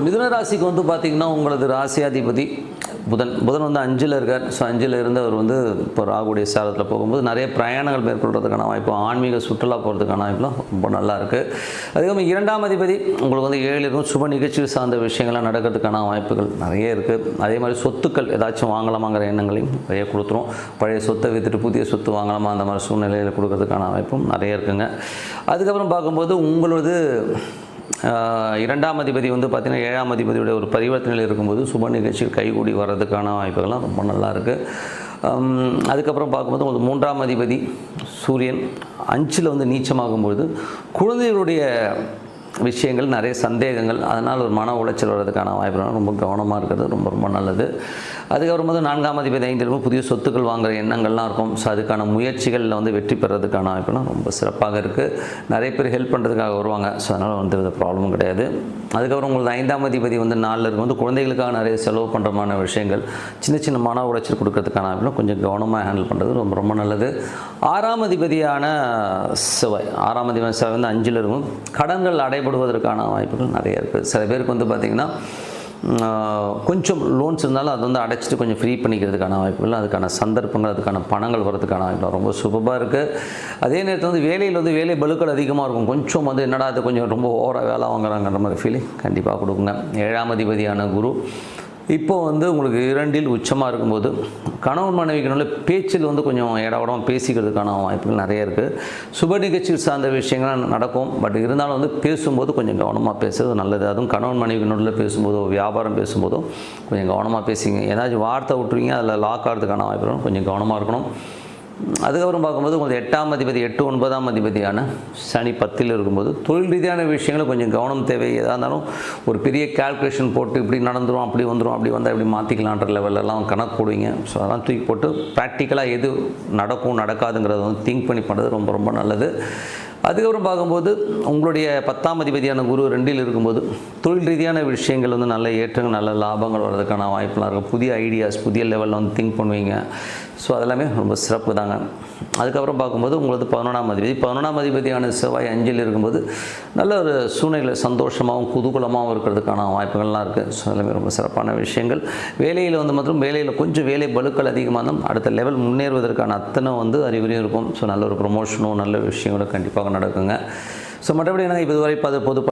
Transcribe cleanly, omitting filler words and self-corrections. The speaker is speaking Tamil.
மிதுன ராசிக்கு வந்து பார்த்திங்கன்னா உங்களது ராசியாதிபதி புதன் வந்து 5ல் இருக்கார். ஸோ 5ல் இருந்து அவர் வந்து இப்போ ராகுடைய சாரத்தில் போகும்போது நிறைய பிரயாணங்கள் மேற்கொள்கிறதுக்கான வாய்ப்பு, ஆன்மீக சுற்றுலா போகிறதுக்கான வாய்ப்புலாம் ரொம்ப நல்லா இருக்குது. அதுக்கப்புறம் 2ஆம் அதிபதி உங்களுக்கு வந்து 7 இருக்கும். சுப நிகழ்ச்சிகள் சார்ந்த விஷயங்கள்லாம் நடக்கிறதுக்கான வாய்ப்புகள் நிறைய இருக்குது. அதே மாதிரி சொத்துக்கள் ஏதாச்சும் வாங்கலாமாங்கிற எண்ணங்களையும் நிறைய கொடுத்துரும். பழைய சொத்தை விற்றுட்டு புதிய சொத்து வாங்கலாமா அந்த மாதிரி சூழ்நிலையில் கொடுக்கறதுக்கான வாய்ப்பும் நிறைய இருக்குங்க. அதுக்கப்புறம் பார்க்கும்போது உங்களது 2ஆம் அதிபதி வந்து பார்த்திங்கன்னா 7ஆம் அதிபதியுடைய ஒரு பரிவர்த்தனையில் இருக்கும்போது சுப நிகழ்ச்சிகள் கைகூடி வர்றதுக்கான வாய்ப்புகள்லாம் ரொம்ப நல்லா இருக்குது. அதுக்கப்புறம் பார்க்கும்போது உங்களுக்கு 3ஆம் அதிபதி சூரியன் 5ல் வந்து நீச்சமாகும்பொழுது குழந்தைகளுடைய விஷயங்கள் நிறைய சந்தேகங்கள், அதனால் ஒரு மன உளைச்சல் வர்றதுக்கான வாய்ப்புகள் ரொம்ப கவனமாக இருக்கிறது ரொம்ப ரொம்ப நல்லது. அதுக்கப்புறம் வந்து 4ஆம் அதிபதி 5ல் புதிய சொத்துக்கள் வாங்குகிற எண்ணங்கள்லாம் இருக்கும். ஸோ அதுக்கான முயற்சிகளில் வந்து வெற்றி பெறதுக்கான வாய்ப்புலாம் ரொம்ப சிறப்பாக இருக்குது. நிறைய பேர் ஹெல்ப் பண்ணுறதுக்காக வருவாங்க. ஸோ அதனால் வந்து இது ப்ராப்ளமும் கிடையாது. அதுக்கப்புறம் உங்களுக்கு 5ஆம் அதிபதி வந்து 4ல் இருக்கும் வந்து குழந்தைகளுக்காக நிறைய செலவு பண்ணுறமான விஷயங்கள், சின்ன சின்ன மன உளைச்சல் கொடுக்கறதுக்கான வாய்ப்புலாம் கொஞ்சம் கவனமாக ஹேண்டில் பண்ணுறது ரொம்ப ரொம்ப நல்லது. 6ஆம் அதிபதியான செவ்வாய் 6ஆம் அதிபதி செவ்வாய் வந்து 5ல் இருக்கும். கடன்கள் அடைபடுவதற்கான வாய்ப்புகள் நிறைய இருக்குது. சில பேருக்கு வந்து பார்த்திங்கன்னா கொஞ்சம் லோன்ஸ் இருந்தாலும் அது வந்து அடைச்சிட்டு கொஞ்சம் ஃப்ரீ பண்ணிக்கிறதுக்கான வாய்ப்புகள், அதுக்கான சந்தர்ப்பங்கள், அதுக்கான பணங்கள் வரதுக்கான வாய்ப்பு ரொம்ப சுபமாக இருக்குது. அதே நேரத்தில் வந்து வேலையில் வந்து வேலை பலுக்கள் அதிகமாக இருக்கும். கொஞ்சம் வந்து என்னடா அது கொஞ்சம் ரொம்ப ஓவராக வேலை வாங்குறாங்கிற மாதிரி ஃபீலிங் கண்டிப்பாக கொடுக்குங்க. 7ஆம் அதிபதியான குரு இப்போது வந்து உங்களுக்கு 2ல் உச்சமாக இருக்கும்போது கணவன் மனைவிக்கு பேச்சில் வந்து கொஞ்சம் இடவிடமாக பேசிக்கிறதுக்கான வாய்ப்புகள் நிறைய இருக்குது. சுப நிகழ்ச்சிகள் சார்ந்த விஷயங்கள் நடக்கும். பட் இருந்தாலும் வந்து பேசும்போது கொஞ்சம் கவனமாக பேசுறது நல்லது. அதுவும் கணவன் மனைவிக்கு நடுவில் பேசும்போதோ வியாபாரம் பேசும்போதோ கொஞ்சம் கவனமாக பேசிங்க. ஏதாச்சும் வார்த்தை விட்டுருவீங்க, அதில் லாக் ஆகிறதுக்கான வாய்ப்புகளும் கொஞ்சம் கவனமாக இருக்கணும். அதுக்கப்புறம் பார்க்கும்போது உங்களுக்கு 8ஆம் அதிபதி 8, 9ஆம் அதிபதியான சனி 10ல் இருக்கும்போது தொழில் ரீதியான விஷயங்களை கொஞ்சம் கவனம் தேவை. எதாக இருந்தாலும் ஒரு பெரிய கால்குலேஷன் போட்டு இப்படி நடந்துடும், அப்படி வந்துடும், அப்படி வந்தால் இப்படி மாற்றிக்கலான்ற லெவலெல்லாம் கணக்கு போடுவீங்க. ஸோ அதெல்லாம் தூக்கி போட்டு ப்ராக்டிக்கலாக எது நடக்கும் நடக்காதுங்கிறத வந்து திங்க் பண்ணி பண்ணுறது ரொம்ப ரொம்ப நல்லது. அதுக்கப்புறம் பார்க்கும்போது உங்களுடைய 10ஆம் அதிபதியான குரு 2ல் இருக்கும்போது தொழில் ரீதியான விஷயங்கள் வந்து நல்ல ஏற்றங்கள், நல்ல லாபங்கள் வர்றதுக்கான வாய்ப்புலாம் இருக்கும். புதிய ஐடியாஸ், புதிய லெவலில் வந்து திங்க் பண்ணுவீங்க. ஸோ அதெல்லாமே ரொம்ப சிறப்பு தாங்க. அதுக்கப்புறம் பார்க்கும்போது உங்களுக்கு 11ஆம் அதிபதியான செவ்வாய் 5ல் இருக்கும்போது நல்ல ஒரு சூழ்நிலை சந்தோஷமாகவும் குதூகலமாகவும் இருக்கிறதுக்கான வாய்ப்புகள்லாம் இருக்குது. ஸோ அதெல்லாமே ரொம்ப சிறப்பான விஷயங்கள். வேலையில் வந்து மற்றும் வேலையில் கொஞ்சம் வேலை பலுக்கள் அதிகமாக இருந்தால் அடுத்த லெவல் முன்னேறுவதற்கான அத்தனை வந்து அறிகுறியும் இருக்கும். ஸோ நல்ல ஒரு ப்ரொமோஷனும் நல்ல விஷயங்களும் கண்டிப்பாக நடக்குங்க. ஸோ மற்றபடி என்னங்க இப்போ இதுவரை பொது